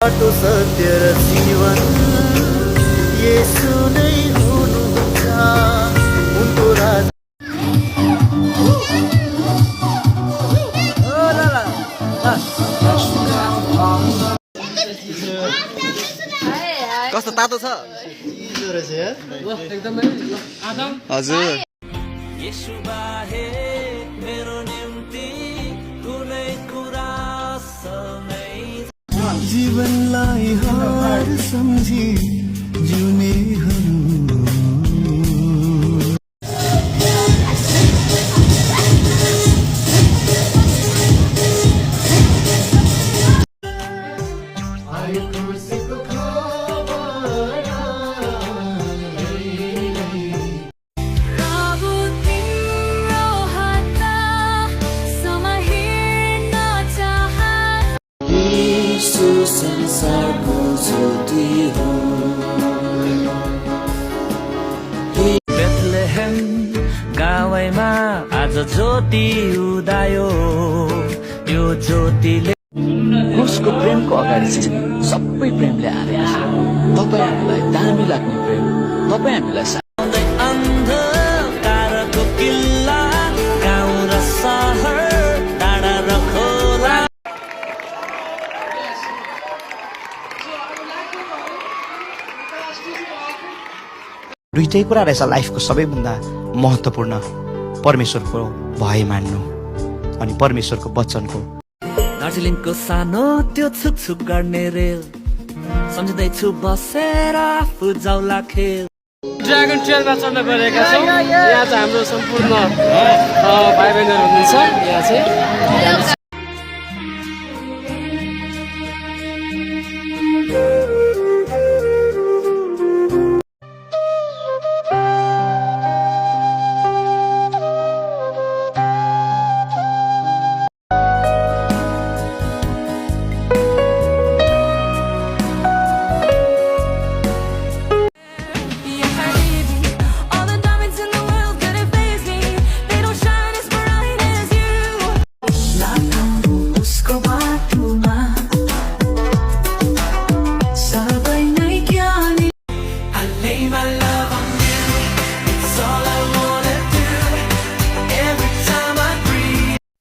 बाटो सत्य र जीवन येशू नै हुनुहुन्छ उनको राज कस्तो तातो छ हजुर येशू बाहेक मेरो निम्ति कुनै कुरा जीवनलाई हार सम्झी जिउनेहरू संसारको ज्योति हो बेथलेहेम गाउँमा आज ज्योति उदायो यो ज्योतिले उसको प्रेमको अगाडि चाहिँ सबै प्रेमले हारेको छ तपाईँ हामीलाई दामी लाग्ने प्रेम तपाईँ हामीलाई अन्धकारको किल्ला गाउँ र सहर टाढा र खोला दुईटै कुरा रहेछ लाइफको सबैभन्दा महत्त्वपूर्ण परमेश्वरको भय मान्नु अनि परमेश्वरको वचनको दार्जिलिङको सानो त्यो छुक गर्ने रेल सम्झँदैछु बसेर आफू जाउला खेल ड्रागन ट्रेलमा चढ्न गएका छौँ यहाँ चाहिँ हाम्रो सम्पूर्ण भाइ बहिनीहरू हुनुहुन्छ यहाँ चाहिँ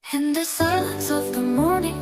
In the silence of the morning